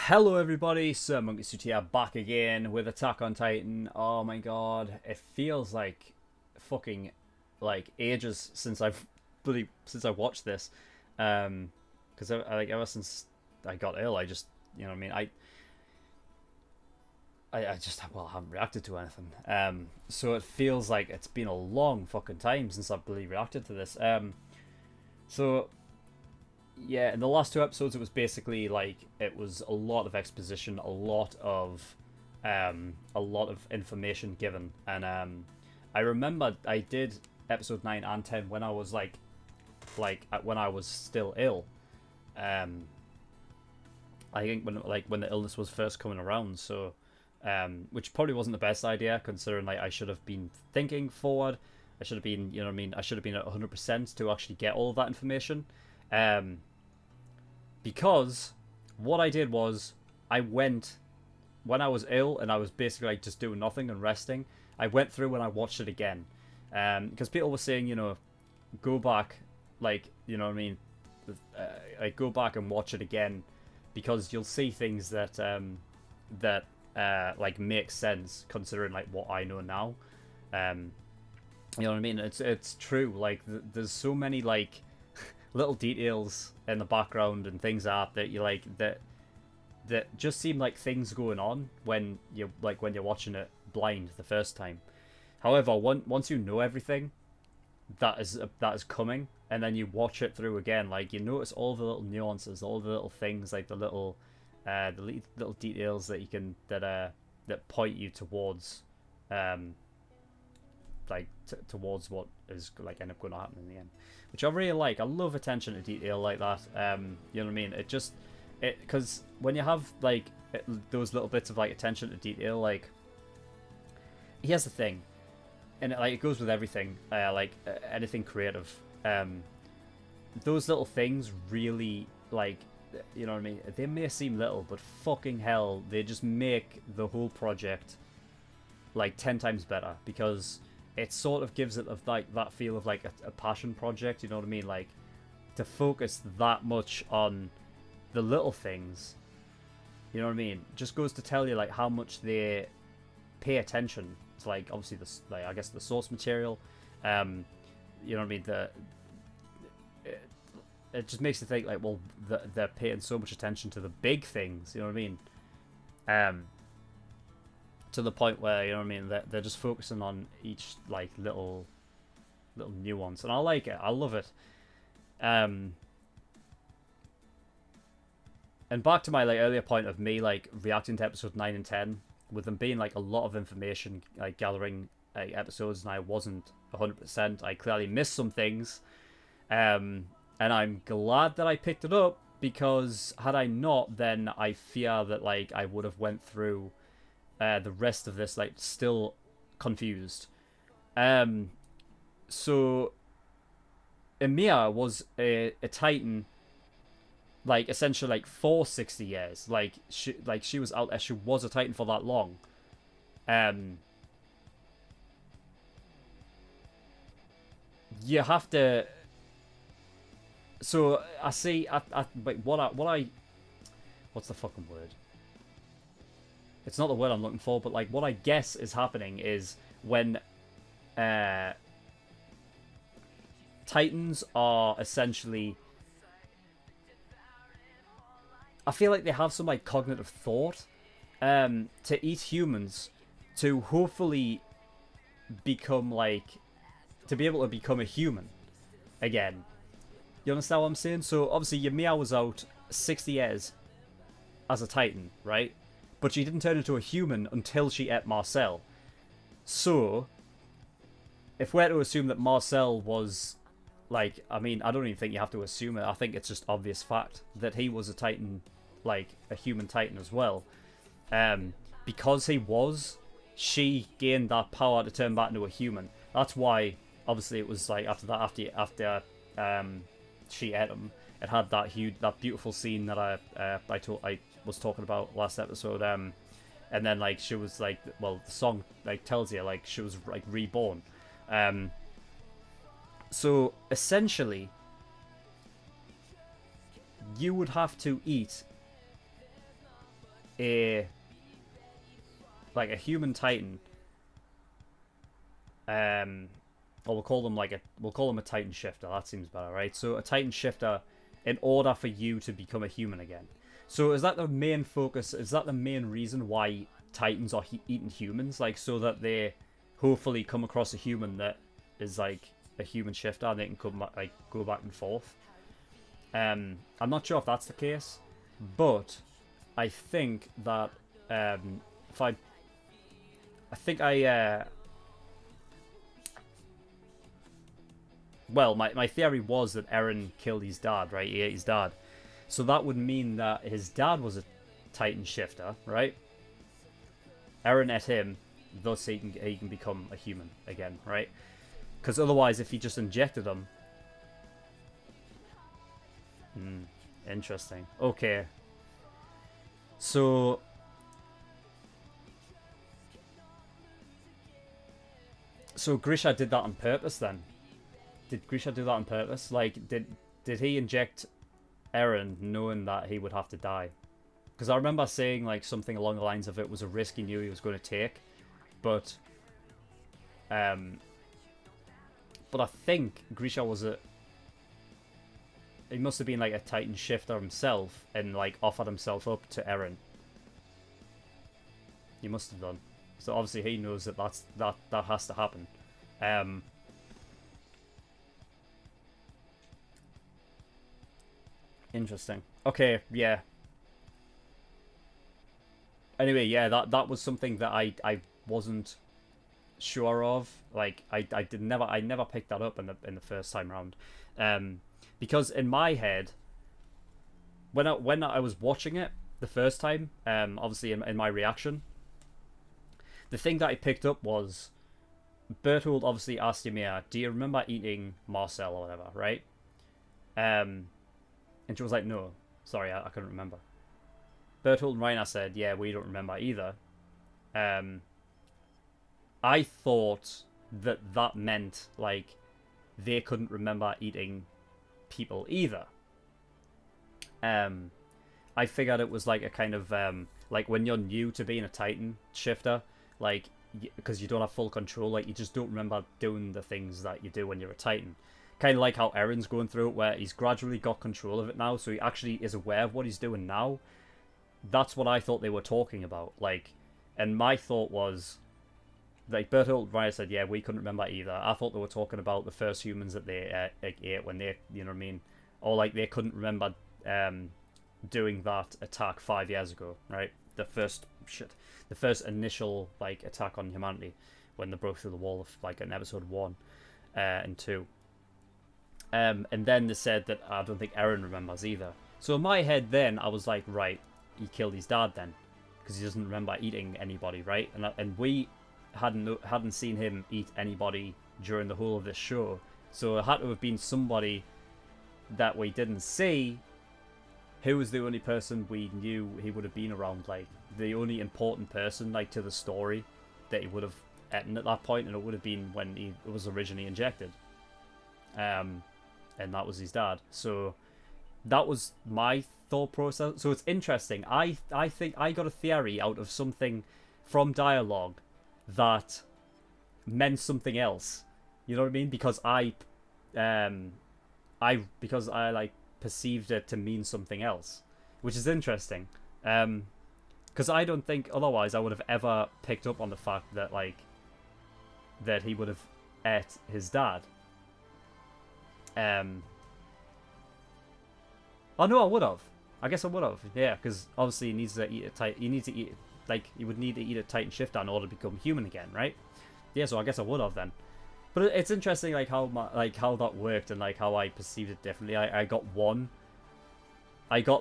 Hello everybody, SirMonkeySuit here, back again with Attack on Titan. Oh my god, it feels like fucking like ages since I watched this. Because like ever since I got ill, I just what I mean, I just haven't reacted to anything. So it feels like it's been a long fucking time since I've really reacted to this. So yeah, in the last two episodes, it was basically like it was a lot of exposition, a lot of information given, and I remember I did episode 9 and 10 when I was when I was still ill. I think when the illness was first coming around, so which probably wasn't the best idea considering like I should have been thinking forward. I should have been, you know what I mean. I should have been at 100% to actually get all of that information. Because what I did was I went when I was ill and I was basically like just doing nothing and resting. I went through and I watched it again, because people were saying, go back, what I mean, like go back and watch it again, because you'll see things that like make sense considering like what I know now. You know what I mean? It's true. Like there's so many like little details in the background and things that you like that just seem like things going on when you're watching it blind the first time. However, once you know everything that is coming, and then you watch it through again, like you notice all the little nuances, all the little things, like the little details that you can that point you towards towards what is like end up going to happen in the end, which I really like. I love attention to detail like that. You know what I mean? Because when you have those little bits of like attention to detail, like here's the thing, and it goes with everything, anything creative. Those little things really you know what I mean? They may seem little, but fucking hell, they just make the whole project like 10 times better, because it sort of gives it that feel of like a passion project. You know what I mean? Like to focus that much on the little things, you know what I mean, just goes to tell you like how much they pay attention to, like obviously I guess the source material. You know what I mean? It just makes you think like, well, they're paying so much attention to the big things. You know what I mean? To the point where, you know what I mean, they're just focusing on each like little nuance, and I like it. I love it. And back to my like earlier point of me like reacting to episode 9 and 10 with them being like a lot of information like gathering episodes, and I wasn't 100%. I clearly missed some things, and I'm glad that I picked it up, because had I not, then I fear that like I would have went through the rest of this like still confused. So Emiya was a Titan, like essentially like for 60 years. Like she was out there. She was a Titan for that long. You have to. So I see. Wait, what's the fucking word? It's not the word I'm looking for, but like what I guess is happening is when Titans are essentially, I feel like they have some like cognitive thought to eat humans to hopefully become to be able to become a human again. You understand what I'm saying? So obviously Yamiya was out 60 years as a Titan, right? But she didn't turn into a human until she ate Marcel. So, if we're to assume that Marcel was, like, I mean, I don't even think you have to assume it. I think it's just obvious fact that he was a Titan, like, a human Titan as well. Because he was, she gained that power to turn back into a human. That's why, obviously, it was, like, after she ate him, it had that beautiful scene that I was talking about last episode, and then like she was like, well, the song like tells you like she was like reborn. So essentially you would have to eat a human Titan, or we'll call them a Titan shifter. That seems better, right? So a Titan shifter, in order for you to become a human again. So is that the main focus? Is that the main reason why Titans are eating humans? Like, so that they hopefully come across a human that is like a human shifter and they can come like go back and forth. I'm not sure if that's the case, but I think that well, my theory was that Eren killed his dad, right? He ate his dad. So that would mean that his dad was a Titan shifter, right? Eren ate him, thus he can become a human again, right? Because otherwise, if he just injected him... interesting. Okay. So... Grisha did that on purpose then? Did Grisha do that on purpose? Like, did he inject Eren knowing that he would have to die? Because I remember saying like something along the lines of it was a risk he knew he was going to take, but I think Grisha was he must have been like a Titan shifter himself and like offered himself up to Eren. He must have done. So obviously he knows that that has to happen. Interesting. Okay, yeah. Anyway, yeah, that was something that I wasn't sure of. Like I never picked that up in the first time round. Because in my head, when I was watching it the first time, obviously in my reaction, the thing that I picked up was Bertold obviously asked Ymir, "Do you remember eating Marcel or whatever?" Right? And she was like, "No, sorry, I couldn't remember." Bertold and Reiner said, "Yeah, we don't remember either." I thought that meant like they couldn't remember eating people either. I figured it was like a kind of like when you're new to being a Titan shifter, like because you don't have full control, like you just don't remember doing the things that you do when you're a Titan. Kind of like how Eren's going through it, where he's gradually got control of it now, so he actually is aware of what he's doing now. That's what I thought they were talking about. Like, and my thought was, like, Bertolt Reiner said, yeah, we couldn't remember either. I thought they were talking about the first humans that they ate when they, you know what I mean? Or, like, they couldn't remember doing that attack 5 years ago, right? The first initial, like, attack on humanity when they broke through the wall of, like, in episode 1 and 2. And then they said that I don't think Eren remembers either. So in my head then, I was like, right, he killed his dad then, because he doesn't remember eating anybody, right? And we hadn't seen him eat anybody during the whole of this show, so it had to have been somebody that we didn't see, who was the only person we knew he would have been around, like the only important person, like, to the story that he would have eaten at that point, and it would have been when he was originally injected, and that was his dad. So that was my thought process. So it's interesting. I think I got a theory out of something from dialogue that meant something else. You know what I mean? Because I like perceived it to mean something else, which is interesting. Because I don't think otherwise I would have ever picked up on the fact that, like, that he would have ate his dad. Oh no, I would have. I guess I would have. Yeah, because obviously he needs to eat he would need to eat a Titan shifter in order to become human again, right? Yeah, so I guess I would have then. But it's interesting, like how that worked and like how I perceived it differently. I got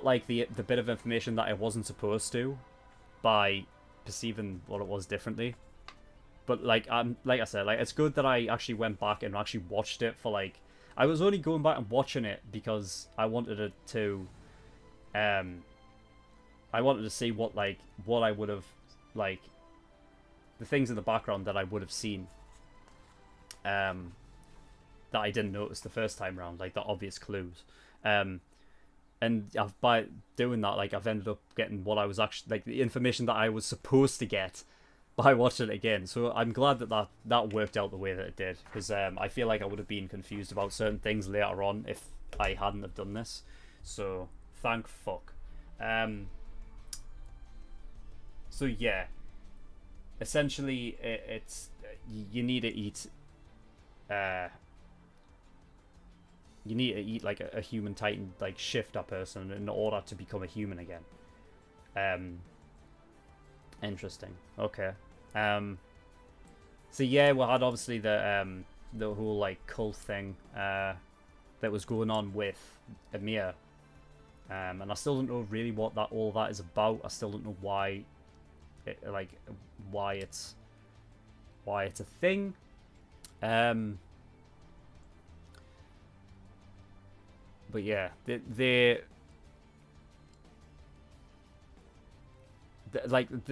like the bit of information that I wasn't supposed to by perceiving what it was differently. But like I said, like it's good that I actually went back and actually watched it for like. I was only going back and watching it because I wanted it to, I wanted to see what I would have, like, the things in the background that I would have seen, that I didn't notice the first time around, like the obvious clues. and by doing that, like, I've ended up getting what I was actually, like, the information that I was supposed to get by watching it again. So I'm glad that worked out the way that it did, because I feel like I would have been confused about certain things later on if I hadn't have done this. So thank fuck. So yeah, essentially it's you need to eat like a human titan, like shift that person in order to become a human again. Interesting. Okay. So yeah, we had obviously the whole like cult thing that was going on with Amir, and I still don't know really what all that is about. I still don't know why it's a thing. But yeah, they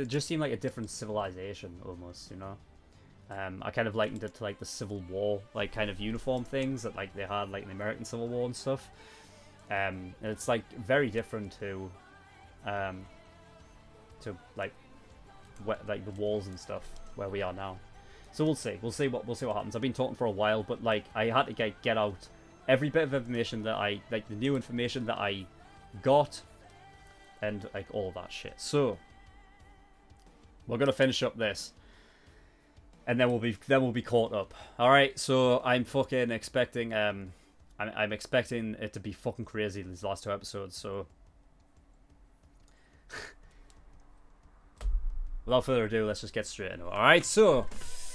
just seem like a different civilization almost, you know. I kind of likened it to like the Civil War, like kind of uniform things that like they had like in the American Civil War and stuff. And it's like very different to like the walls and stuff where we are now. So we'll see what happens. I've been talking for a while, but like I had to get out every bit of information that the new information that I got, and like all that shit. So we're gonna finish up this, and then we'll be caught up. All right. So I'm fucking expecting I'm expecting it to be fucking crazy these last 2 episodes. So without further ado, let's just get straight into it. All right. So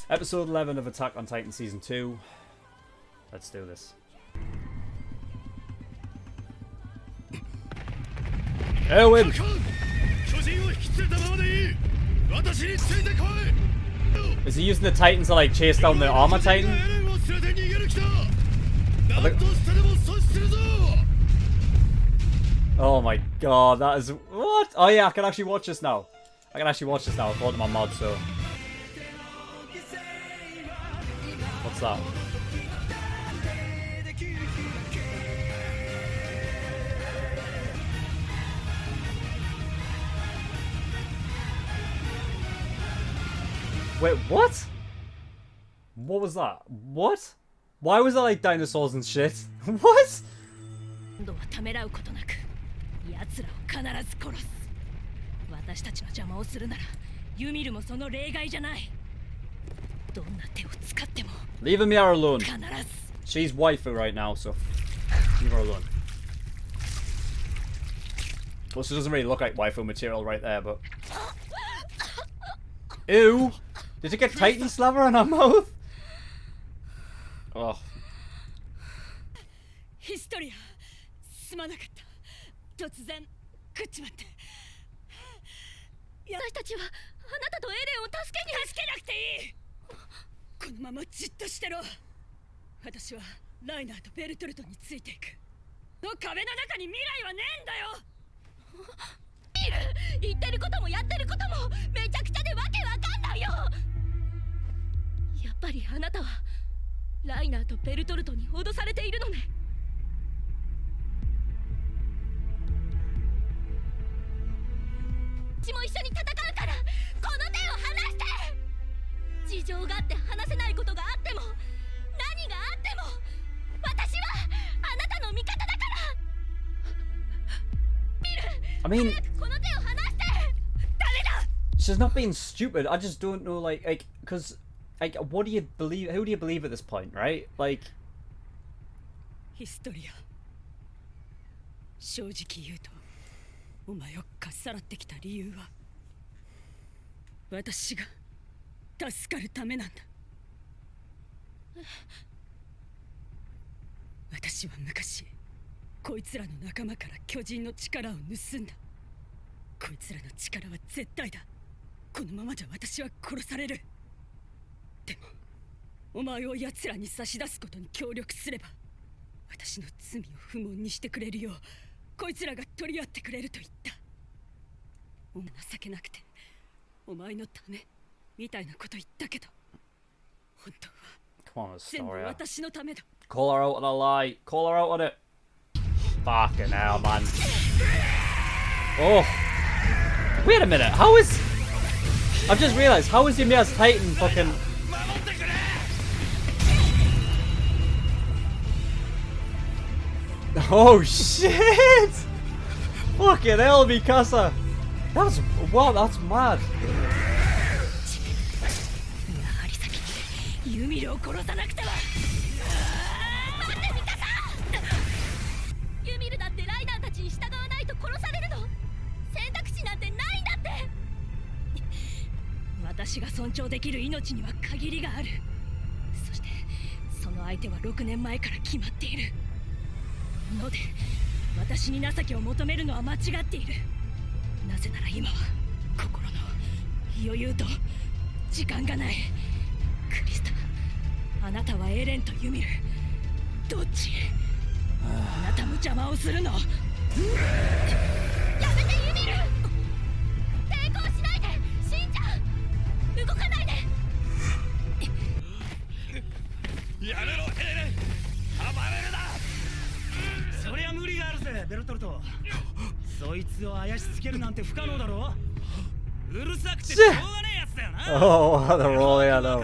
episode 11 of Attack on Titan season 2. Let's do this. Erwin! Is he using the Titan to like chase down the armor Titan? Oh my god, that is... What? Oh yeah, I can actually watch this now. According to my mod, so... What's that? Wait, what? What was that? What? Why was that like dinosaurs and shit? What? Leave Amira alone. She's waifu right now, so leave her alone. Well, she doesn't really look like waifu material right there, but... Ew! Did you get Titan slaver in her mouth? Oh. Historia. I mean, she's not being stupid. I just don't know, like, because, like, what do you believe? Who do you believe at this point, right? Like, Historia. 正直言うと、お前をかっさらってきた理由は、私が助かるためなんだ。私は昔、こいつらの仲間から巨人の力を盗んだ。こいつらの力は絶対だ。このままじゃ私は殺される。でも、お前を奴らに差し出すことに協力すれば、私の罪を不問にしてくれるよう、こいつらが取り合ってくれると言った。お前情けなくて、お前のためみたいなこと言ったけど、本当は全部私のためだ。Call her out on a lie. Call her out on it. Fucking hell, man. Oh. Wait a minute, how is... I've just realised, how is Ymir's Titan fucking... Oh shit! Fucking hell, Mikasa! That's... wow, that's mad. Oh, the roll, yeah, no.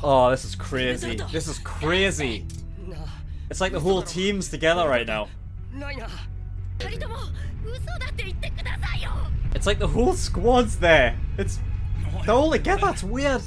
Oh, this is crazy. This is crazy. It's like the whole team's together right now. It's like the whole squad's there. They're all together, it's weird.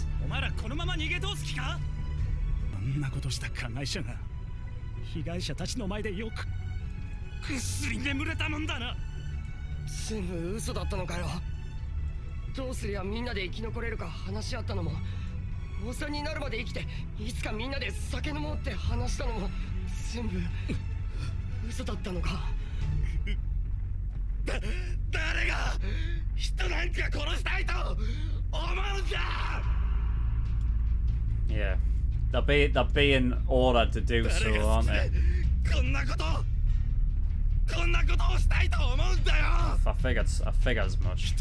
Yeah, they're being ordered to do so, aren't they? I figured as much.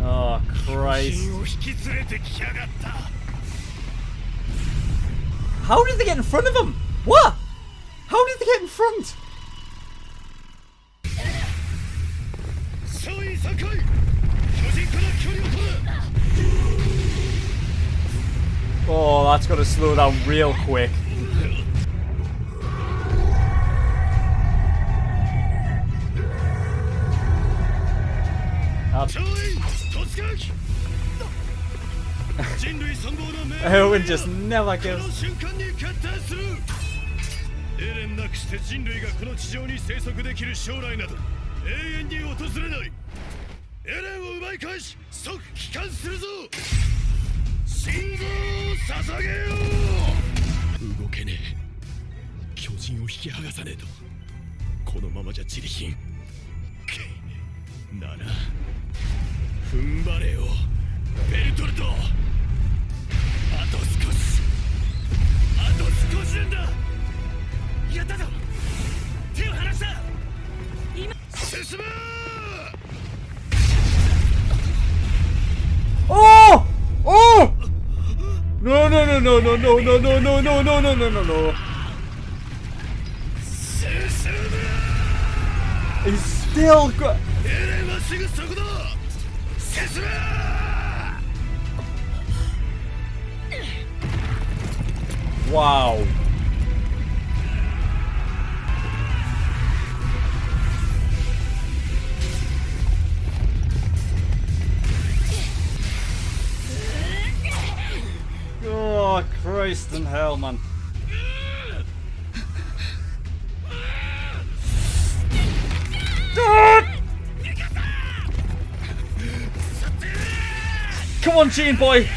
Oh, Christ. How did they get in front of him? What? How did they get in front? Oh, that's gonna slow down real quick. Owen just never gives. Oh! Oh! No, no, no, no, no, no, no, no, no, no, no, no, no, no, no. He's still got. Wow. Oh, Christ in hell, man. Come on, Gene boy.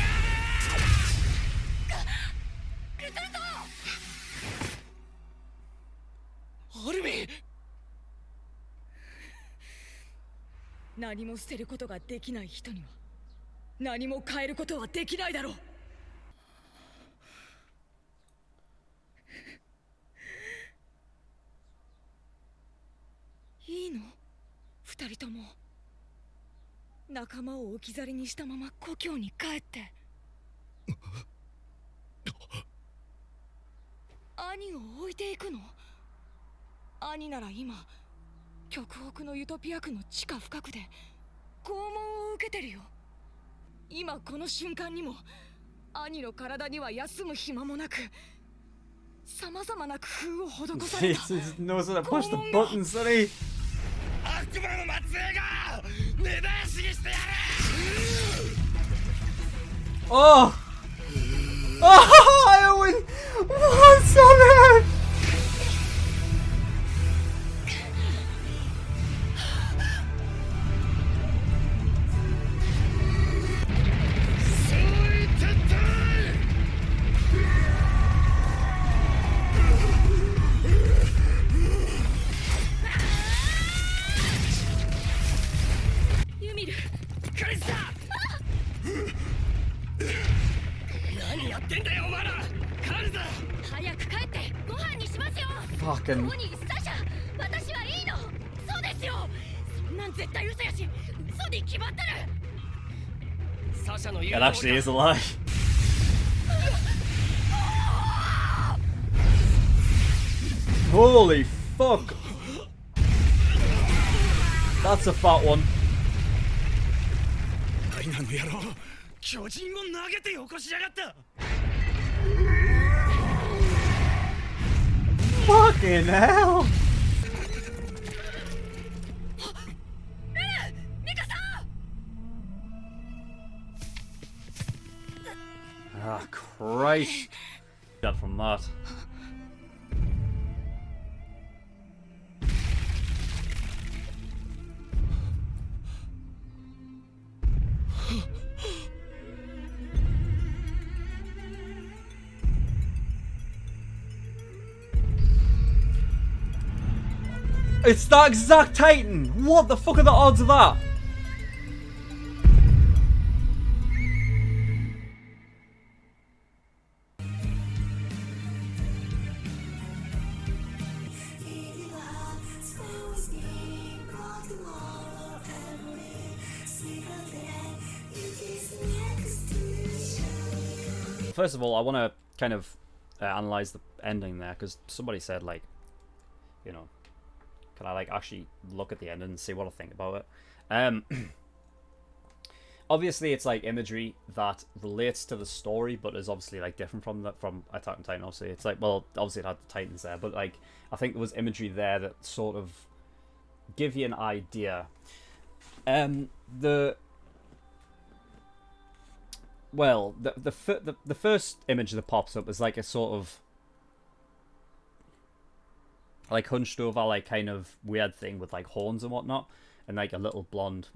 何も捨てることができない人には何も変えることはできないだろう。いいの？二人とも仲間を置き去りにしたまま故郷に帰って兄を置いていくの？兄なら今極北のユトピア区の地下深くで拷問を受けてるよ。今この瞬間にも兄の体には休む暇もなく様々な工夫を施された。knows how to push the buttons, sorry. 悪魔の末裔が根絶やしにしてやる。 Oh! Oh! I win! What's on earth? Fucking. It actually is a lie. Holy fuck! That's a fat one. Fucking hell! Ah, Christ. Got from that. It's that exact Titan! What the fuck are the odds of that? First of all, I want to kind of analyze the ending there, because somebody said, like, you know, can I, like, actually look at the ending and see what I think about it? Obviously, it's, like, imagery that relates to the story, but is obviously, like, different from Attack on Titan, obviously. It's, like, well, obviously it had the Titans there, but, like, I think there was imagery there that sort of give you an idea. The first image that pops up is like a sort of like hunched over, like kind of weird thing with like horns and whatnot, and like a little blonde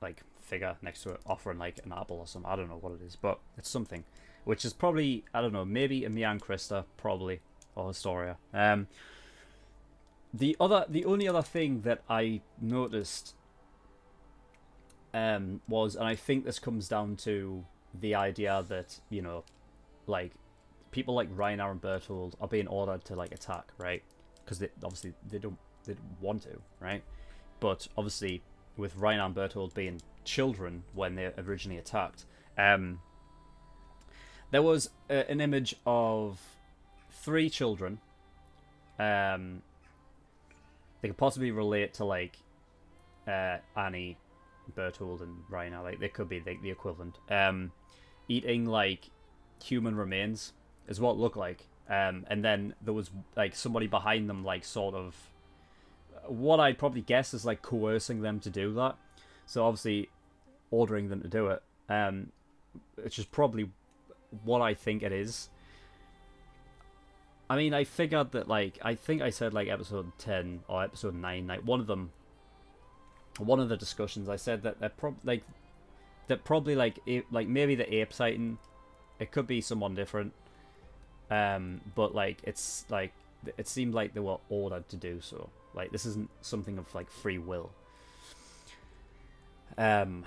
like figure next to it offering like an apple or something. I don't know what it is, but it's something, which is probably, I don't know, maybe a Mian Krista, probably, or Historia. The only other thing that I noticed was, and I think this comes down to the idea that, you know, like, people like Reinar and Bertold are being ordered to, like, attack, right? Because they obviously they don't want to, right? But obviously, with Reinar and Bertold being children when they originally attacked, there was an image of 3 children. They could possibly relate to, like, Annie, Bertold, and Reinar. Like, they could be the equivalent. Eating, like, human remains is what it looked like. And then there was, like, somebody behind them, like, sort of, what I'd probably guess is, like, coercing them to do that. So, obviously, ordering them to do it. Which is probably what I think it is. I mean, I figured that, like, I think I said, like, episode 10 or episode 9, like, one of the discussions, I said that they're probably like maybe the ape Titan, it could be someone different, but like it's like it seemed like they were ordered to do so. Like, this isn't something of like free will. And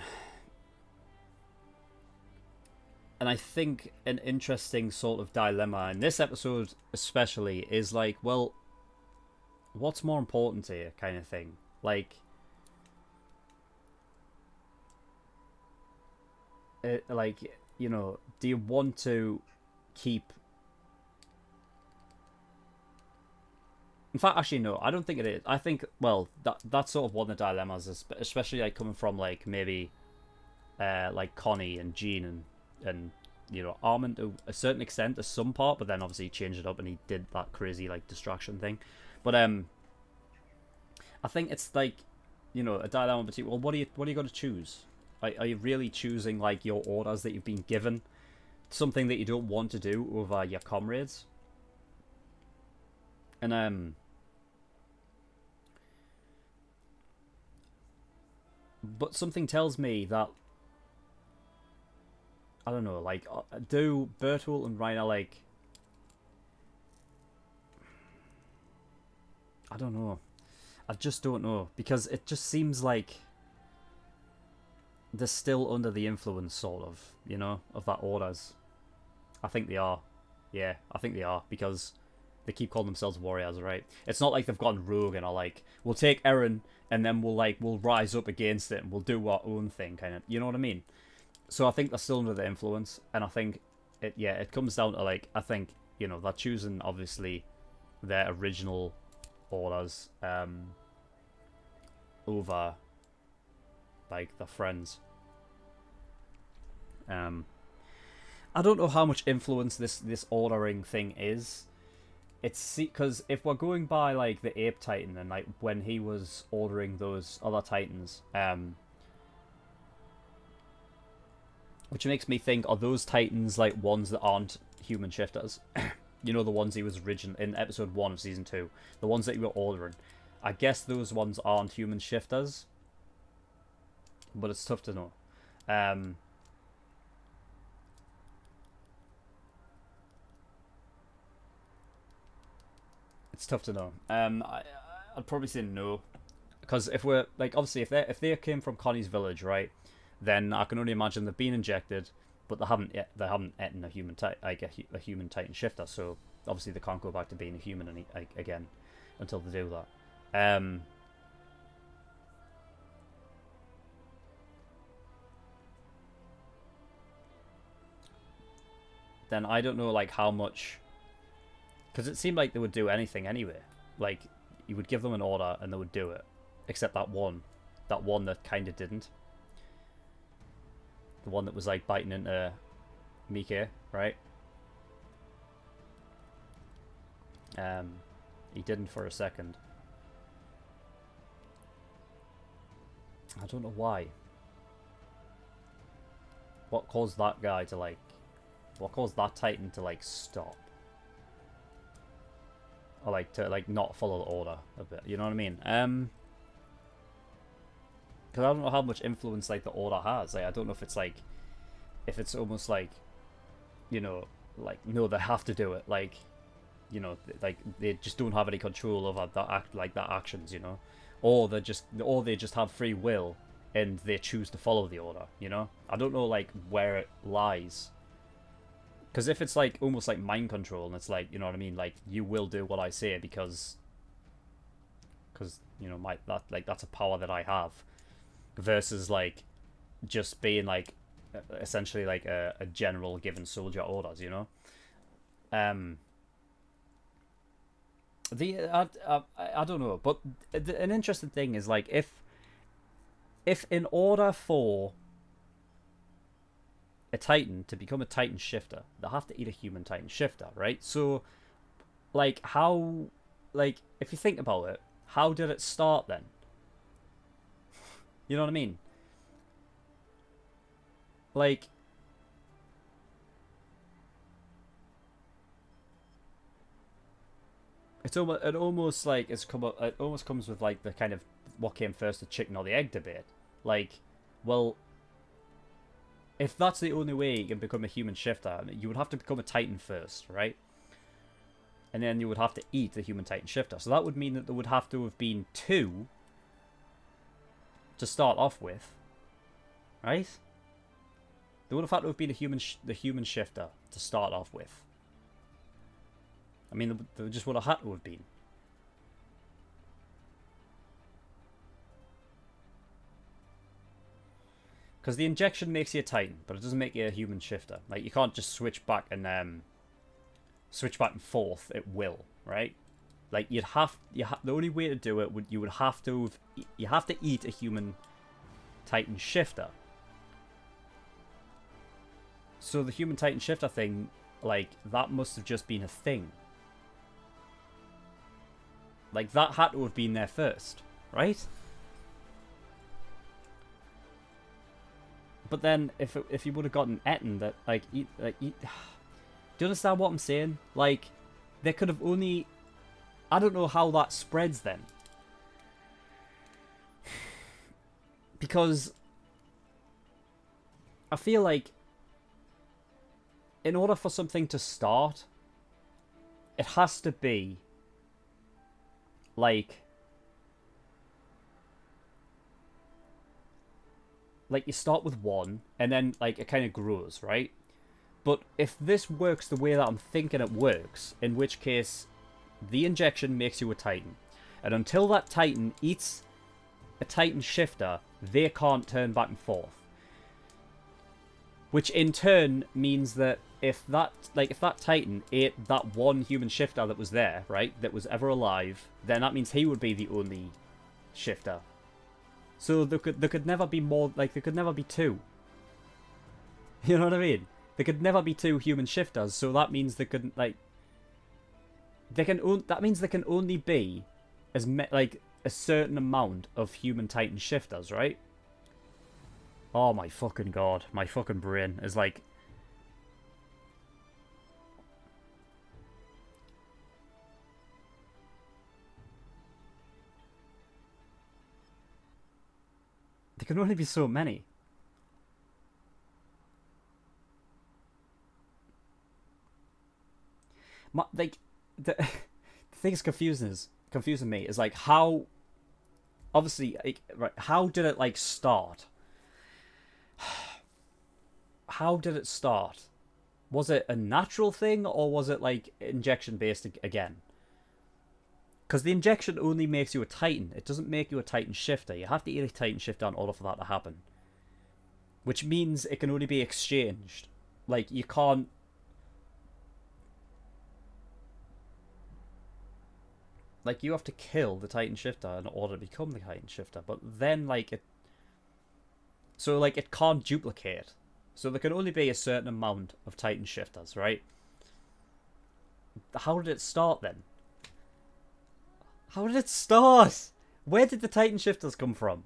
I think an interesting sort of dilemma in this episode especially is like, well, what's more important here, kind of thing. Like, like, you know, do you want to keep... In fact, actually, no, I don't think it is. I think, well, that's sort of one of the dilemmas, especially like coming from like maybe like Connie and Jean and you know, Armin to a certain extent, to some part, but then obviously he changed it up and he did that crazy like distraction thing. But I think it's like, you know, a dilemma between, well, what are you going to choose? Are you really choosing like your orders that you've been given, something that you don't want to do over your comrades? And but something tells me that, I don't know, like, do Bertolt and Reiner, like, I don't know. I just don't know, because it just seems like they're still under the influence, sort of, you know, of that orders. I think they are. Yeah, I think they are, because they keep calling themselves warriors, right? It's not like they've gone rogue and are like, we'll take Eren and then we'll rise up against it and we'll do our own thing, kind of, you know what I mean? So I think they're still under the influence, and I think it comes down to, like, I think, you know, they're choosing obviously their original orders over like their friends. I don't know how much influence this ordering thing is. It's because if we're going by like the Ape Titan and like when he was ordering those other Titans, which makes me think, are those Titans like ones that aren't human shifters? You know, the ones he was in episode 1 of season 2, the ones that you were ordering. I guess those ones aren't human shifters, but it's tough to know. It's tough to know. I'd probably say no, because if we're like, obviously if they came from Connie's village, right, then I can only imagine they've been injected, but they haven't eaten a human a human Titan shifter. So obviously they can't go back to being a human again until they do that. Then I don't know like how much. Because it seemed like they would do anything anyway. Like, you would give them an order and they would do it. Except that one that kind of didn't. The one that was, like, biting into Mike, right? He didn't for a second. I don't know why. What caused that guy to, like... What caused that Titan to, like, stop? Or like to like not follow the order a bit, you know what I mean? Because I don't know how much influence like the order has. Like, I don't know if it's like, if it's almost like, you know, like, no, they have to do it. Like, you know, like they just don't have any control over that actions, you know, or they just have free will and they choose to follow the order. You know, I don't know like where it lies. Because if it's like almost like mind control, and it's like, you know what I mean, like you will do what I say because you know that's a power that I have, versus like just being like essentially like a general giving soldier orders, you know. I don't know, but an interesting thing is like if in order for a Titan to become a Titan shifter, they have to eat a human Titan shifter, right? So, like, how, like, if you think about it, how did it start then? You know what I mean? Like, it almost like it's come up. It almost comes with like the kind of what came first, the chicken or the egg debate. Like, well, if that's the only way you can become a human shifter, you would have to become a Titan first, right? and then you would have to eat the human Titan shifter. So that would mean that there would have to have been 2 to start off with, right? There would have had to have been the human shifter to start off with. I mean, there just would have had to have been. Because the injection makes you a Titan, but it doesn't make you a human shifter. Like, you can't just switch back and forth at will, right? Like, the only way to do it would you have to eat a human Titan shifter. So the human Titan shifter thing, like, that must have just been a thing. Like, that had to have been there first, right? But then, if you would have gotten Etten that, like, do you understand what I'm saying? Like, there could have only... I don't know how that spreads then. Because I feel like in order for something to start, it has to be like you start with 1 and then like it kind of grows, right? But if this works the way that I'm thinking it works, in which case the injection makes you a Titan, and until that Titan eats a Titan shifter, they can't turn back and forth. Which in turn means that if that Titan ate that one human shifter that was there, right, that was ever alive, then that means he would be the only shifter. So there could never be more, like, there could never be 2. You know what I mean? There could never be 2 human shifters, so that means there couldn't, like, that means there can only be like a certain amount of human Titan shifters, right? Oh my fucking god, my fucking brain is like... There can only be so many. Like, the thing is confusing me is like how... Obviously, like, right, how did it like start? How did it start? Was it a natural thing, or was it like injection based again? Because the injection only makes you a Titan. It doesn't make you a Titan shifter. You have to eat a Titan shifter in order for that to happen. Which means it can only be exchanged. Like, you can't... Like, you have to kill the Titan shifter in order to become the Titan shifter. But then, like, it... So, like, it can't duplicate. So there can only be a certain amount of Titan shifters, right? How did it start, then? How did it start? Where did the Titan shifters come from?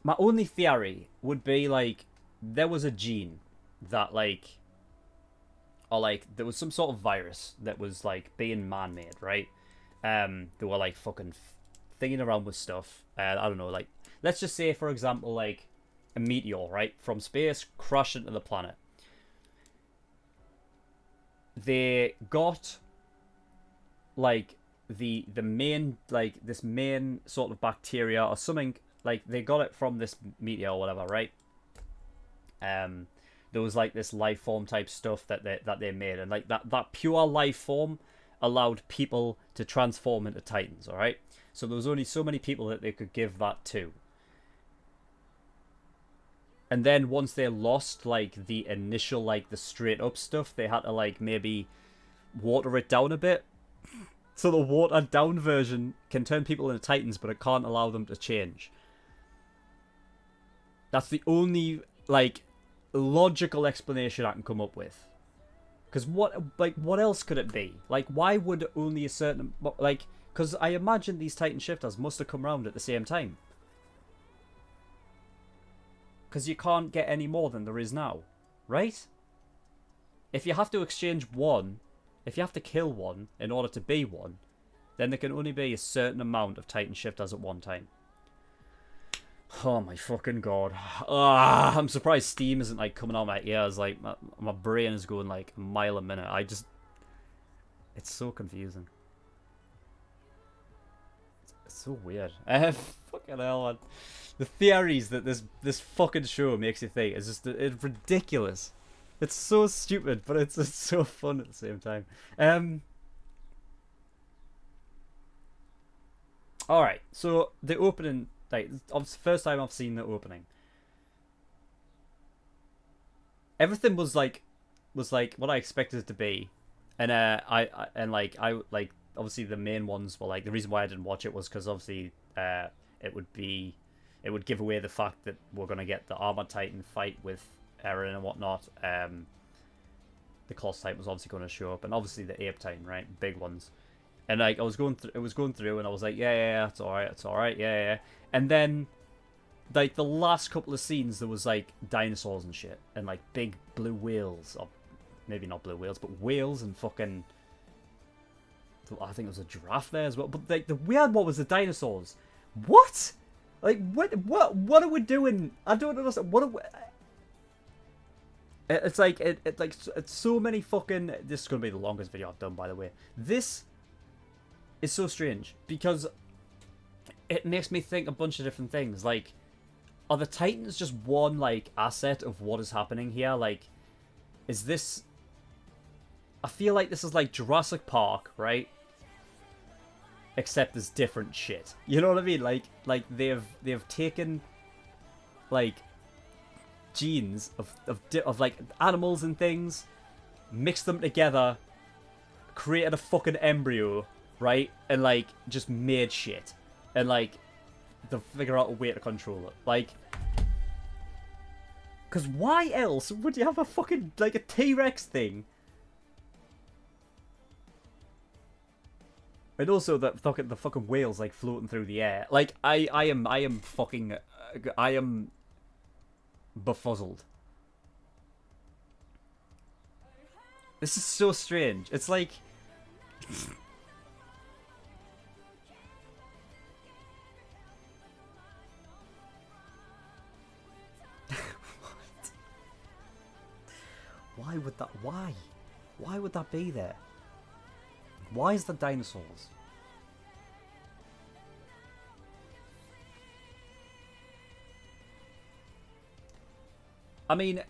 My only theory would be, like, there was a gene that, like... Or, like, there was some sort of virus that was, like, being man-made, right? They were, like, fucking thinking around with stuff. I don't know, like... Let's just say, for example, like, a meteor, right? From space, crashed into the planet. They got, like, the main, like, this main sort of bacteria or something, like, they got it from this meteor or whatever, right? There was, like, this life form type stuff that they made, and, like, that pure life form allowed people to transform into Titans, alright? So there was only so many people that they could give that to. And then once they lost, like, the initial, like, the straight up stuff, they had to, like, maybe water it down a bit. So the watered down version can turn people into Titans, but it can't allow them to change. That's the only, like, logical explanation I can come up with. Because what else could it be? Like, why would only a certain, like, because I imagine these Titan shifters must have come around at the same time. Because you can't get any more than there is now, right? If you have to exchange one, if you have to kill one in order to be one, then there can only be a certain amount of Titan shifters at one time. Oh my fucking god. I'm surprised Steam isn't like coming out my ears. Like my brain is going like a mile a minute. It's so confusing. It's so weird. Fucking hell, man. The theories that this fucking show makes you think is just it's ridiculous. It's so stupid, but it's so fun at the same time. All right, so the opening, like, it's the first time I've seen the opening. Everything was like what I expected it to be, and I obviously the main ones were like the reason why I didn't watch it was because obviously it would give away the fact that we're gonna get the Armored Titan fight with Eren and whatnot. The Colossus Titan was obviously going to show up, and obviously the Ape Titan, right, big ones. And like it was going through, and I was like, yeah, it's all right, yeah. And then, like the last couple of scenes, there was like dinosaurs and shit, and like big blue whales, or maybe not blue whales, but whales and fucking. I think it was a giraffe there as well. But like the weird one was the dinosaurs. What? Like what are we doing? I don't understand. What are we? It's like it's so many fucking. This is gonna be the longest video I've done, by the way. This is so strange because it makes me think a bunch of different things. Like, are the Titans just one like asset of what is happening here? Like, is this? I feel like this is like Jurassic Park, right? Except there's different shit. You know what I mean? Like they've taken like genes of like animals and things, mixed them together, created a fucking embryo, right? And like just made shit, and like they'll figure out a way to control it. Like, because why else would you have a fucking like a T-Rex thing? And also the fucking whales like floating through the air. Like I am fucking I am befuzzled. This is so strange. It's like Why would that? Why would that be there? Why is the dinosaurs? I mean,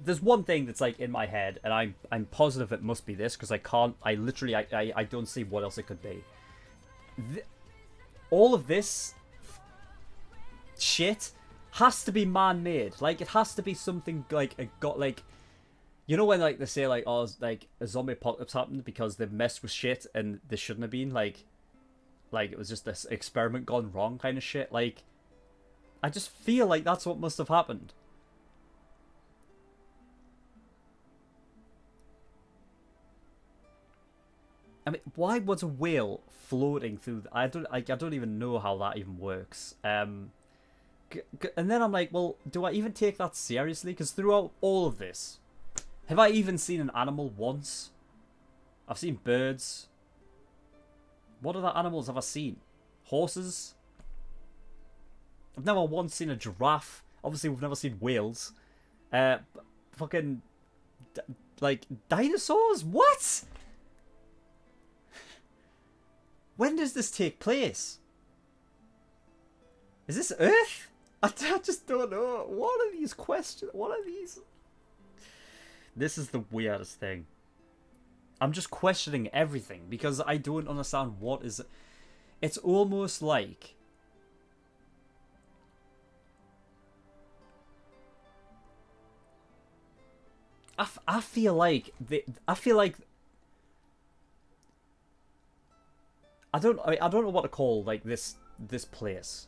there's one thing that's like in my head, and I'm positive it must be this because I don't see what else it could be. All of this shit has to be man-made. Like, it has to be something like you know when like they say like, oh, like a zombie apocalypse happened because they've messed with shit and they shouldn't have been, like it was just this experiment gone wrong kind of shit. Like, I just feel like that's what must have happened. I mean, why was a whale floating through? I don't even know how that even works. And then I'm like, well, do I even take that seriously? Because throughout all of this, have I even seen an animal once? I've seen birds. What other animals have I seen? Horses? I've never once seen a giraffe. Obviously, we've never seen whales. Fucking, like, dinosaurs? What? When does this take place? Is this Earth? I just don't know. What are these questions? What are these? This is the weirdest thing. I'm just questioning everything because I don't understand what is. It's almost like I feel like I don't know what to call like this place,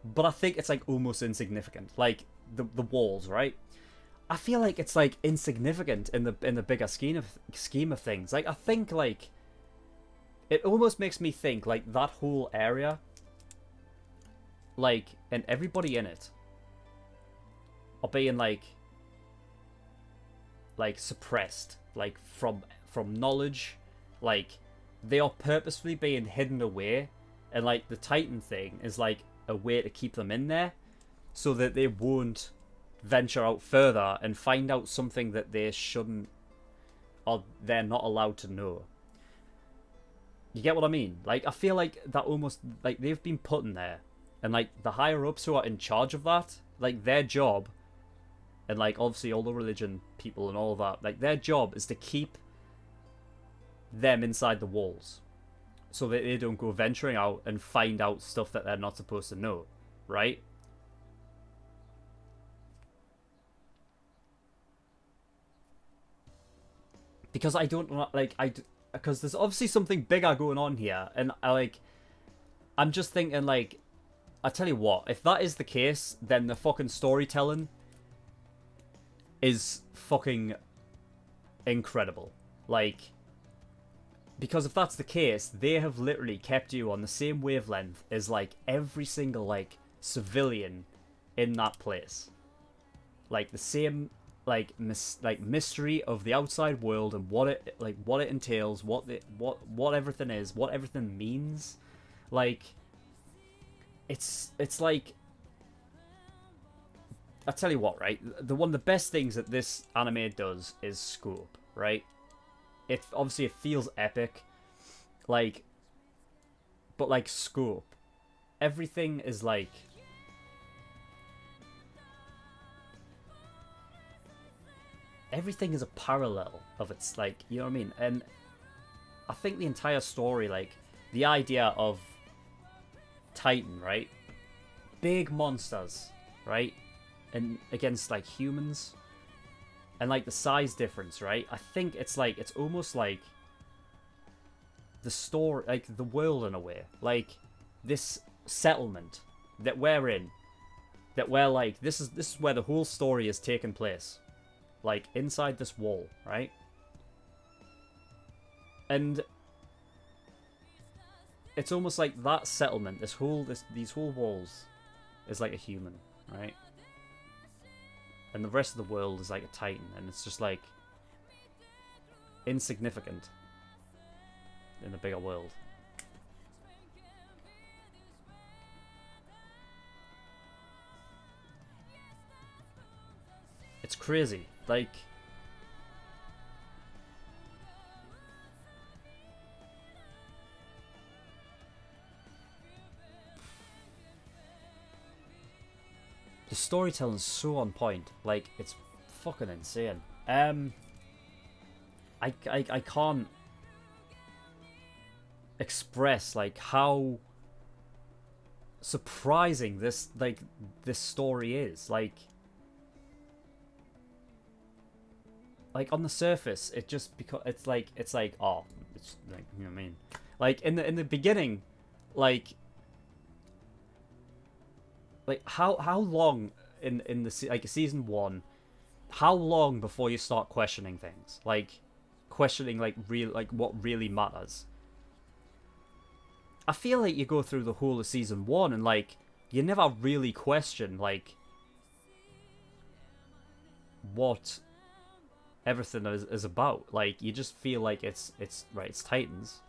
but I think it's like almost insignificant. Like the walls, right? I feel like it's like insignificant in the bigger scheme of things. Like, I think like it almost makes me think like that whole area, like, and everybody in it are being like suppressed, like from knowledge. Like, they are purposefully being hidden away, and like the Titan thing is like a way to keep them in there so that they won't venture out further and find out something that they shouldn't, or they're not allowed to know. You get what I mean? Like, I feel like that almost, like, they've been put in there, and like the higher ups who are in charge of that, like, their job, and like obviously all the religion people and all of that, like, their job is to keep them inside the walls so that they don't go venturing out and find out stuff that they're not supposed to know, right? Because I don't like, because there's obviously something bigger going on here, and I'm just thinking, like, I tell you what, if that is the case, then the fucking storytelling is fucking incredible. Like, because if that's the case, they have literally kept you on the same wavelength as, like, every single, like, civilian in that place. Like, the same, like, mystery of the outside world and what it entails, what everything is, what everything means. Like, it's like, I tell you what, right? One of the best things that this anime does is scope, right? It obviously, it feels epic, like, but like scope, everything is like, everything is a parallel of its, like, you know what I mean? And I think the entire story, like, the idea of Titan, right? Big monsters, right? And against, like, humans. And, like, the size difference, right? I think it's, like, it's almost like the story, like, the world in a way. Like, this settlement that we're in, that we're, like, this is where the whole story is taking place. Like, inside this wall, right? And it's almost like that settlement, these whole walls is like a human, right? And the rest of the world is like a Titan, and it's just like insignificant in the bigger world. It's crazy. Like, the storytelling's so on point. Like, it's fucking insane. I can't express, like, how surprising this story is. Like, on the surface, it just, because it's like, oh, it's like, you know what I mean? Like, in the beginning, like how long in the, like, season 1, how long before you start questioning things, like questioning, like, real, like, what really matters? I feel like you go through the whole of season 1 and, like, you never really question, like, what everything is about. Like, you just feel like it's right, it's Titans.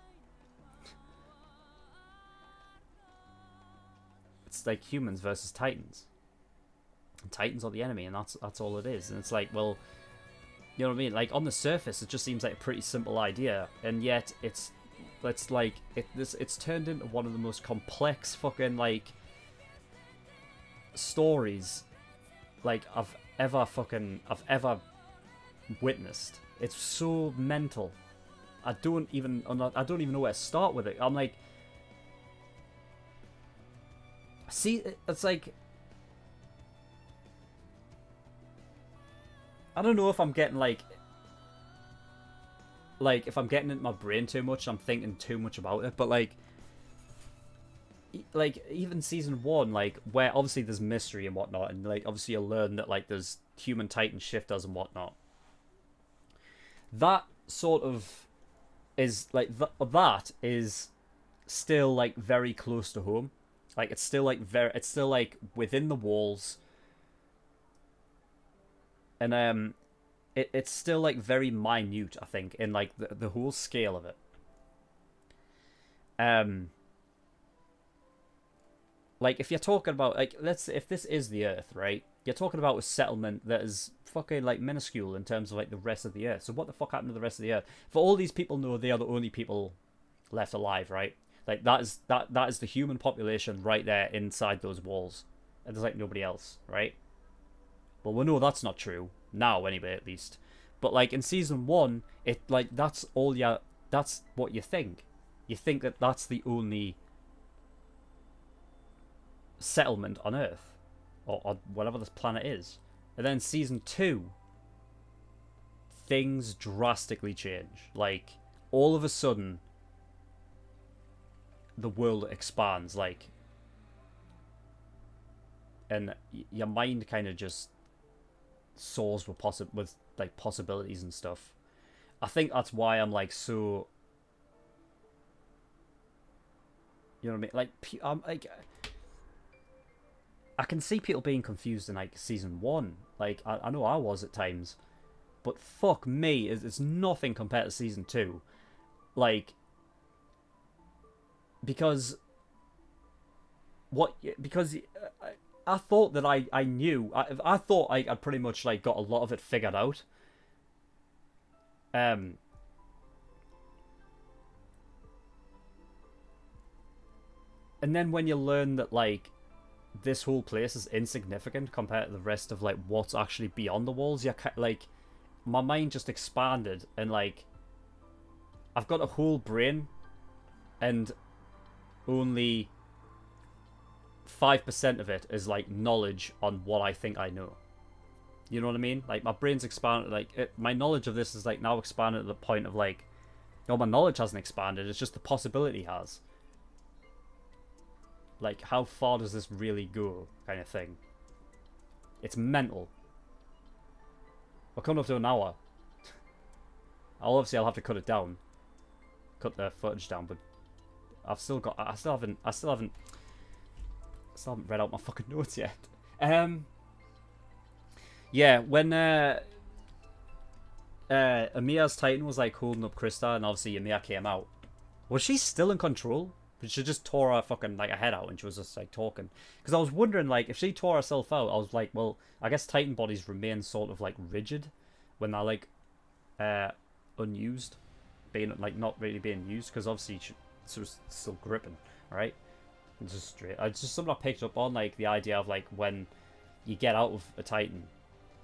It's like humans versus Titans. And Titans are the enemy, and that's all it is. And it's like, well, you know what I mean? Like, on the surface, it just seems like a pretty simple idea, and yet it's turned into one of the most complex fucking, like, stories, like, I've ever witnessed. It's so mental. I don't even know where to start with it. I'm like, see, it's like, I don't know if I'm getting, like, if I'm getting into my brain too much, I'm thinking too much about it, but like even season 1, like, where obviously there's mystery and whatnot, and, like, obviously you'll learn that, like, there's human Titan shifters and whatnot. That sort of is, like, that is still, like, very close to home. Like, it's still, like, it's still, like, within the walls. And, it's still, like, very minute, I think, in, like, the whole scale of it. like if you're talking about like if this is the Earth, right? You're talking about a settlement that is fucking like minuscule in terms of like the rest of the Earth. So what the fuck happened to the rest of the Earth? For all these people know they are the only people left alive, right? Like that is the human population right there inside those walls. And there's like nobody else, right? Well, we know that's not true now, anyway, at least. But like in season 1, it like that's what you think. You think that that's the only settlement on Earth, or whatever this planet is. And then season 2, things drastically change. Like all of a sudden, the world expands, like, and your mind kind of just soars with like possibilities and stuff. I think that's why I'm like so, you know what I mean? Like I'm like, I can see people being confused in like season 1. Like I know I was at times, but fuck me, it's nothing compared to season 2. Like, because I thought that I knew. I thought I pretty much like got a lot of it figured out. And then when you learn that like this whole place is insignificant compared to the rest of like what's actually beyond the walls, you're like, my mind just expanded, and like I've got a whole brain, and only 5% of it is like knowledge on what I think I know. You know what I mean? Like my brain's expanded. Like my knowledge of this is like now expanded to the point of like, no, my knowledge hasn't expanded. It's just the possibility has. Like, how far does this really go, kind of thing. It's mental. We're coming up to an hour. I'll have to cut it down, cut the footage down, but I still haven't read out my fucking notes yet. Yeah, when Amiya's Titan was like holding up Krista, and obviously Amiya came out, was she still in control? But she just tore her fucking like her head out, and she was just like talking. Because I was wondering, like, if she tore herself out, I was like, well, I guess Titan bodies remain sort of like rigid when they're like unused, being like not really being used, because obviously she was still gripping, right? It's just straight. It's just something I picked up on, like the idea of like when you get out of a Titan,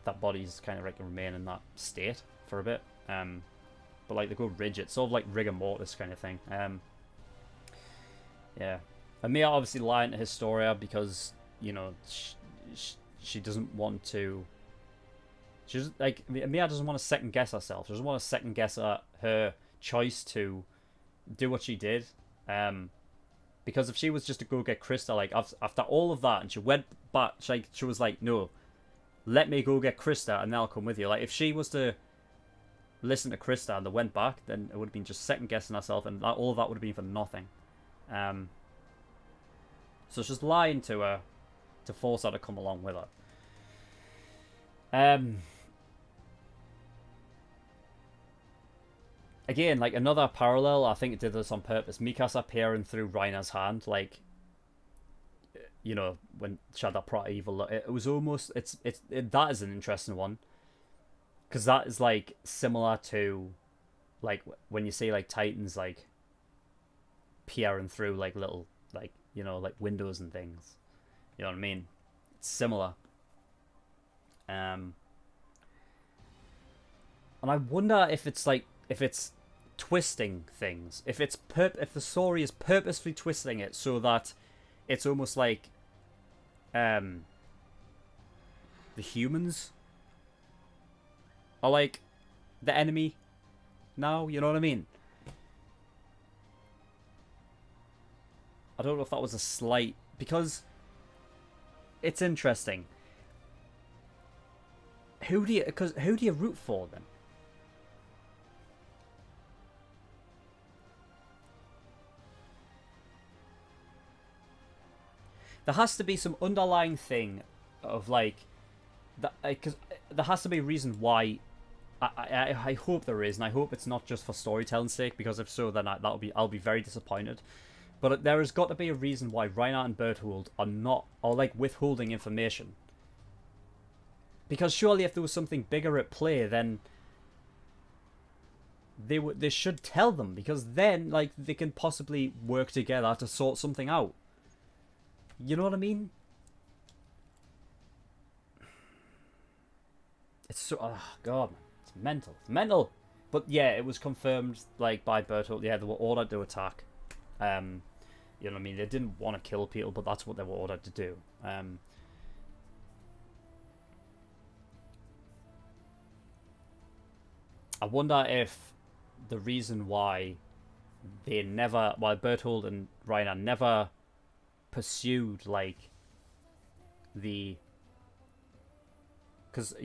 that body's kind of like remain in that state for a bit. But like they go rigid, sort of like rigor mortis kind of thing. Yeah, Amiya obviously lying to Historia because, you know, she doesn't want to. She's like, Amiya doesn't want to second guess herself. She doesn't want to second guess her choice to do what she did. Because if she was just to go get Krista, like after all of that, and she went back, she was like, no, let me go get Krista, and then I'll come with you. Like if she was to listen to Krista and they went back, then it would have been just second guessing herself, and all of that would have been for nothing. So it's just lying to her to force her to come along with her. Again, like another parallel, I think it did this on purpose. Mikasa peering through Reiner's hand, like, you know, when she had that primeval look, it was almost that is an interesting one, because that is like similar to like when you see like Titans like peering through like little, like, you know, like windows and things, you know what I mean? It's similar. And I wonder if it's like, if it's twisting things, if the story is purposefully twisting it so that it's almost like the humans are like the enemy now, you know what I mean? I don't know if that was a slight, because it's interesting. Who do you root for then? There has to be some underlying thing of like that, because there has to be a reason why. I hope there is, and I hope it's not just for storytelling's sake, because if so, then I'll be very disappointed. But there has got to be a reason why Reinhardt and Berthold are not, or like withholding information. Because surely if there was something bigger at play, then they should tell them, because then like they can possibly work together to sort something out. You know what I mean? It's so, oh god, it's mental. It's mental. But yeah, it was confirmed like by Berthold. Yeah, they were ordered to attack. You know what I mean? They didn't want to kill people, but that's what they were ordered to do. I wonder if the reason why Berthold and Reiner never pursued like the, because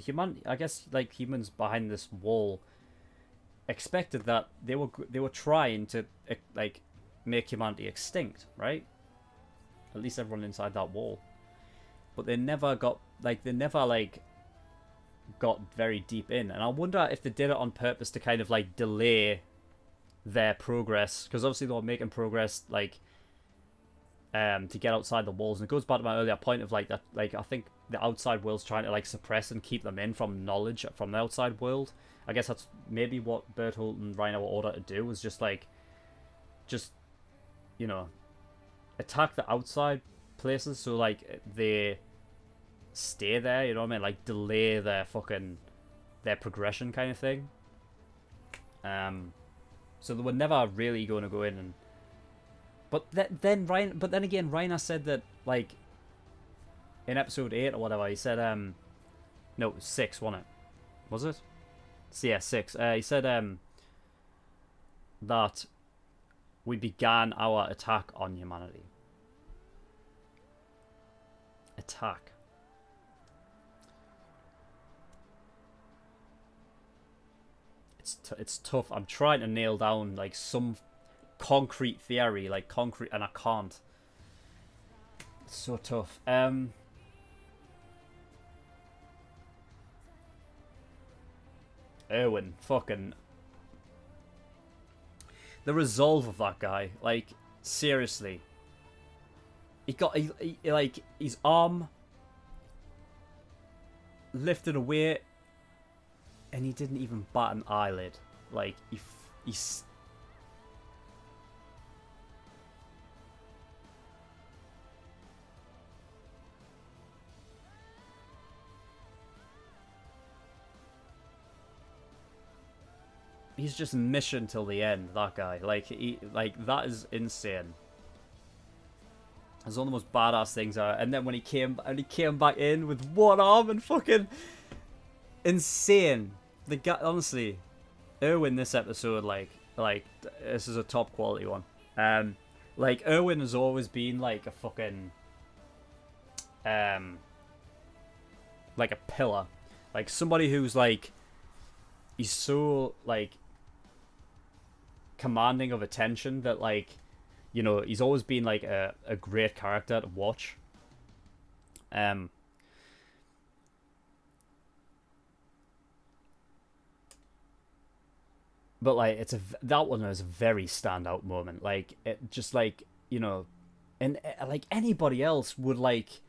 I guess like humans behind this wall expected that they were trying to like make humanity extinct, right? At least everyone inside that wall, but they never got very deep in. And I wonder if they did it on purpose to kind of like delay their progress, because obviously they were making progress like to get outside the walls. And it goes back to my earlier point of like that, like I think the outside world's trying to like suppress and keep them in from knowledge from the outside world. I guess that's maybe what Berthold and Reiner were ordered to do, was just you know, attack the outside places so like they stay there, you know what I mean? Like delay their progression kind of thing. So they were never really going to go in and. But then again, Reiner said that like in episode 8 or whatever, he said no, it was 6, wasn't it? Was it? So, yeah, 6. He said that we began our attack on humanity. Attack. It's tough. I'm trying to nail down like some concrete theory, like concrete, and I can't. It's so tough. Erwin, fucking the resolve of that guy, like seriously. He like his arm lifted away, and he didn't even bat an eyelid. Like he's. He's just mission till the end, that guy. Like that is insane. It's one of the most badass things ever. And then when he came back in with one arm and fucking insane. The guy, honestly, Erwin this episode, like this is a top quality one. Like Erwin has always been like a fucking like a pillar, like somebody who's like, he's so like commanding of attention that like, you know, he's always been like a great character to watch. But like that one was a very standout moment. Like it just like, you know, and like anybody else would like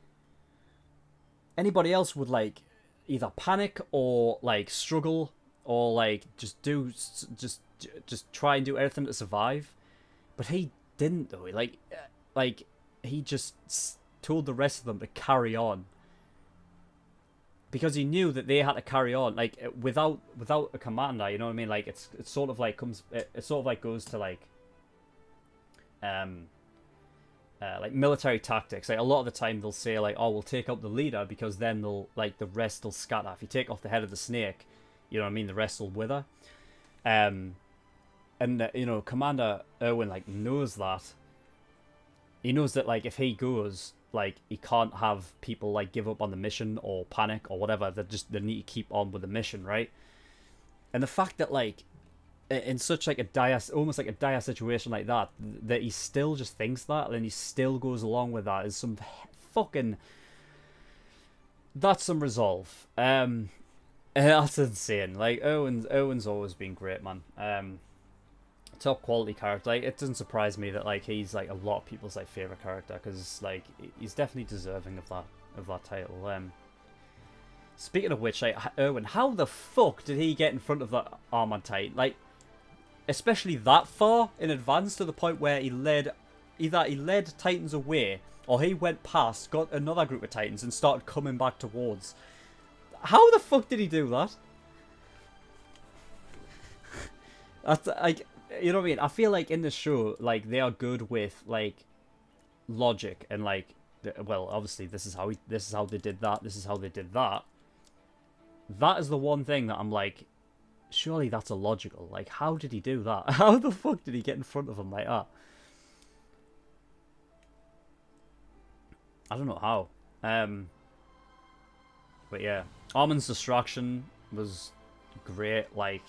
either panic or like struggle or like just try and do everything to survive. But he didn't though. Like he just told the rest of them to carry on, because he knew that they had to carry on, like without a commander. You know what I mean? Like it sort of like goes to like military tactics. Like a lot of the time they'll say like, oh, we'll take out the leader because then they'll like the rest will scatter. If you take off the head of the snake, you know what I mean, the rest will wither. And you know, Commander Erwin like knows that. He knows that like if he goes, like he can't have people like give up on the mission or panic or whatever. They need to keep on with the mission, right? And the fact that like in such like almost like a dire situation like that, that he still just thinks that and he still goes along with that is some fucking, that's some resolve. That's insane. Like Owen's always been great, man. top quality character. Like, it doesn't surprise me that like he's like a lot of people's like favorite character, because like he's definitely deserving of that title. Speaking of which, like, Erwin, how the fuck did he get in front of that Armored Titan? Like, especially that far in advance, to the point where he led Titans away, or he went past, got another group of Titans, and started coming back towards. How the fuck did he do that? That's like, you know what I mean? I feel like in this show, like, they are good with like logic and like, well, obviously this is how they did that. This is how they did that. That is the one thing that I'm like, surely that's illogical. Like, how did he do that? How the fuck did he get in front of him like that? I don't know how. But yeah, Armin's distraction was great. Like,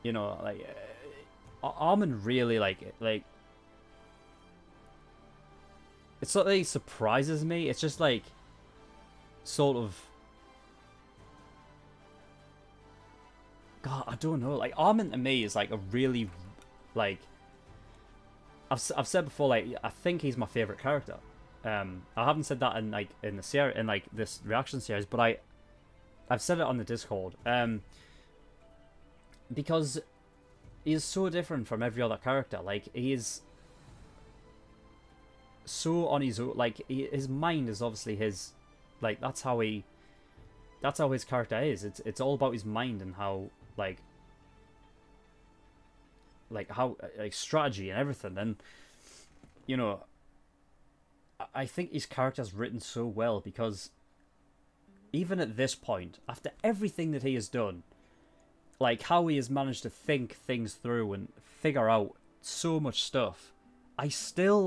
you know, like, Armin really like it's not that he surprises me. It's just like, sort of, God, I don't know. Like, Armin to me is like a really, like, I've said before, like, I think he's my favorite character. I haven't said that in like in the series, in like this reaction series, but I've said it on the Discord. Because he is so different from every other character. Like, he is so on his own. Like, his mind is obviously his, like, that's how his character is. It's all about his mind and how like how like strategy and everything. And you know, I think his character's written so well, because even at this point, after everything that he has done, like how he has managed to think things through and figure out so much stuff, I still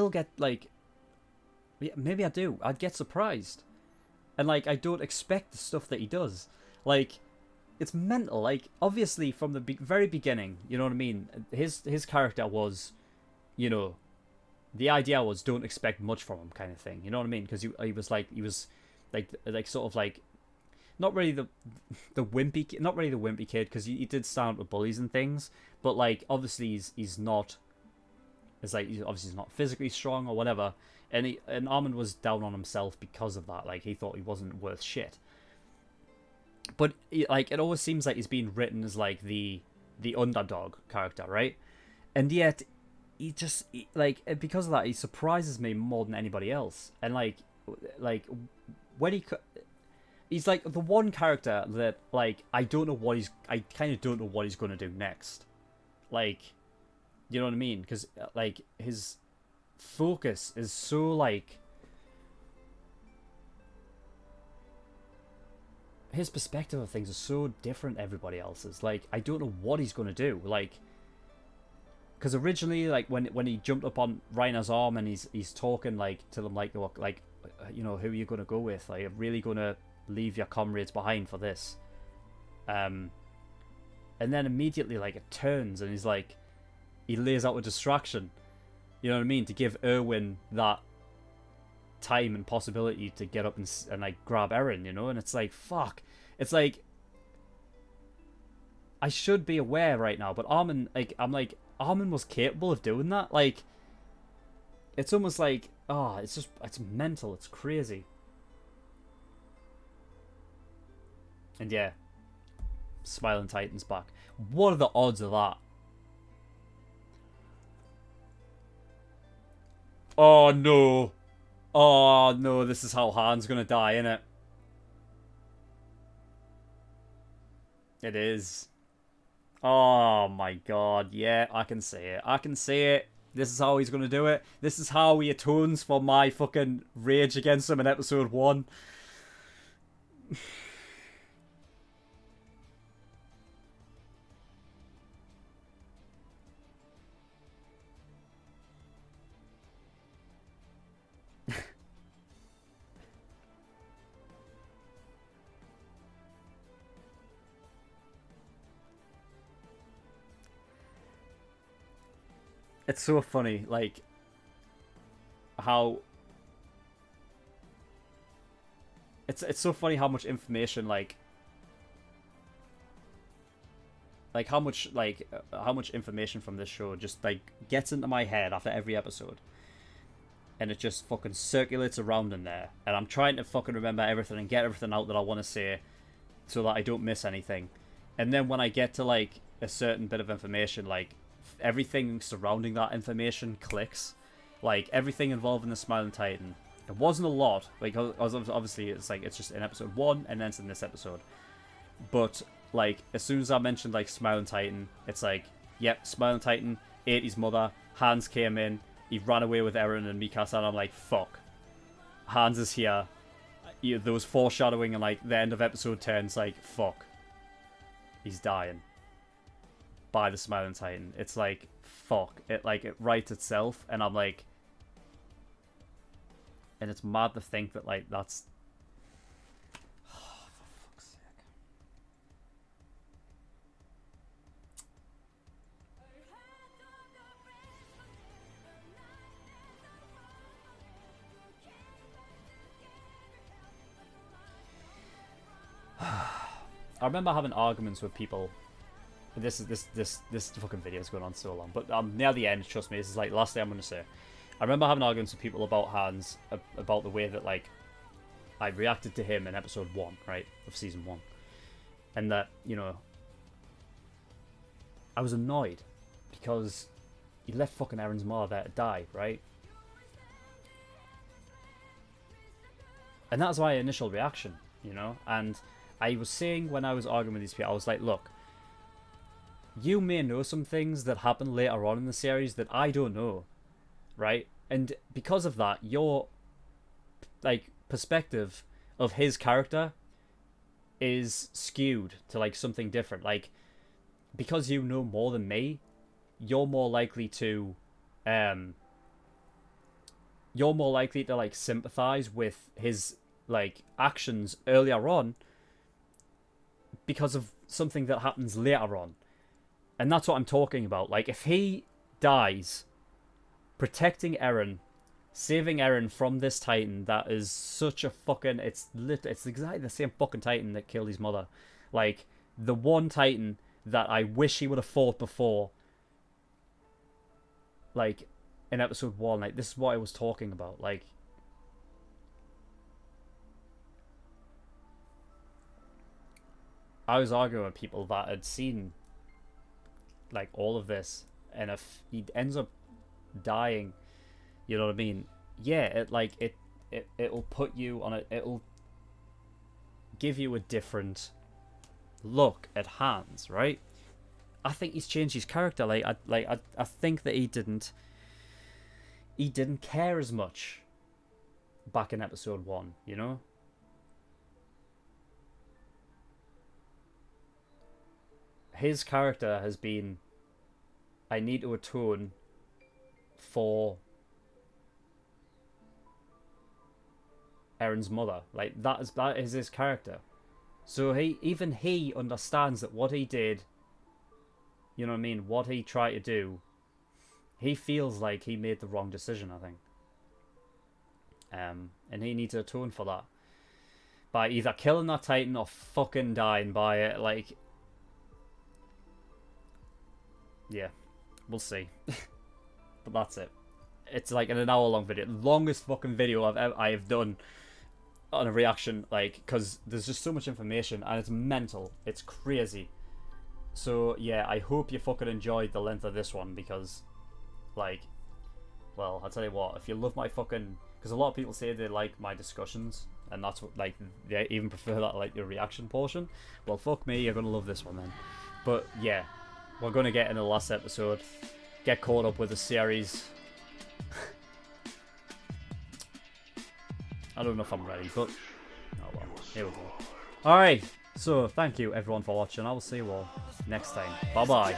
get like, maybe I do. I'd get surprised. And like, I don't expect the stuff that he does. Like, it's mental. Like, obviously from the very beginning, you know what I mean? His character was, you know, the idea was don't expect much from him, kind of thing. You know what I mean? Because he was sort of like, not really the wimpy kid, because he did stand up with bullies and things, but like, obviously he's not, it's like, he's not physically strong or whatever, and Armin was down on himself because of that. Like, he thought he wasn't worth shit. But like, it always seems like he's being written as like the underdog character, right? And yet he just, like, because of that, he surprises me more than anybody else. And like when he's like the one character that, like, I kind of don't know what he's going to do next. Like, you know what I mean? Because like, his focus is so like, his perspective of things is so different to everybody else's. Like, I don't know what he's going to do. Like, because originally, like, when he jumped up on Reiner's arm and he's talking like to them, like, you know, who are you going to go with? Like, I'm really going to leave your comrades behind for this. And then immediately, like, it turns and he's like, he lays out a distraction. You know what I mean? To give Erwin that time and possibility to get up and like grab Eren, you know? And it's like, fuck. It's like, I should be aware right now, but Armin, like, I'm like, Armin was capable of doing that. Like, it's almost like, oh, it's mental. It's crazy. And yeah, Smiling Titan's back. What are the odds of that? Oh no. Oh no, this is how Han's gonna die, innit? It is. Oh my god, yeah, I can see it. I can see it. This is how he's gonna do it. This is how he atones for my fucking rage against him in episode 1. It's so funny, like, how it's so funny how much information, like, like how much information from this show just like gets into my head after every episode, and it just fucking circulates around in there, and I'm trying to fucking remember everything and get everything out that I want to say so that I don't miss anything. And then when I get to like a certain bit of information, like everything surrounding that information clicks. Like everything involving the Smiling Titan, it wasn't a lot, like obviously it's like it's just in episode 1 and then it's in this episode, but like as soon as I mentioned like Smiling Titan, it's like, yep, Smiling Titan ate his mother, Hans came in, he ran away with Eren and Mikasa, and I'm like, fuck, Hans is here. There was foreshadowing in like the end of episode 10, it's like, fuck, he's dying by the Smiling Titan. It's like, fuck, it writes itself, and I'm like, and it's mad to think that like that's, oh, for fuck's sake. I remember having arguments with people. This fucking video is going on so long, but near the end, trust me, this is like the last thing I'm going to say. I remember having arguments with people about Hans, about the way that like I reacted to him in episode 1, right, of season 1, and that, you know, I was annoyed because he left fucking Eren's mother there to die, right? And that was my initial reaction, you know. And I was saying when I was arguing with these people, I was like, look, you may know some things that happen later on in the series that I don't know, right? And because of that, your like perspective of his character is skewed to like something different. Like, because you know more than me, you're more likely to like sympathize with his like actions earlier on because of something that happens later on. And that's what I'm talking about. Like, if he dies protecting Eren, saving Eren from this Titan that is such a fucking, it's exactly the same fucking Titan that killed his mother. Like, the one Titan that I wish he would have fought before, like in episode 1. Like, this is what I was talking about. Like, I was arguing with people that had seen like all of this, and if he ends up dying, you know what I mean? Yeah, it'll put you on it'll give you a different look at Hans, right? I think he's changed his character. I think that he didn't care as much back in episode 1, you know? His character has been, I need to atone for Eren's mother. Like, that is his character. So he understands that what he did, you know what I mean, what he tried to do, he feels like he made the wrong decision, I think. And he needs to atone for that by either killing that Titan or fucking dying by it. Like, yeah, we'll see. But that's it. It's like an hour-long video, longest fucking video I've done on a reaction, like, because there's just so much information and it's mental. It's crazy. So yeah, I hope you fucking enjoyed the length of this one, because, like, well, I'll tell you what, if you love my fucking, because a lot of people say they like my discussions, and that's what, like, they even prefer that, like, the reaction portion. Well, fuck me, you're gonna love this one then. But yeah, we're gonna get into the last episode, get caught up with the series. I don't know if I'm ready, but oh well, here we go. Alright, so thank you everyone for watching. I will see you all next time. Bye bye.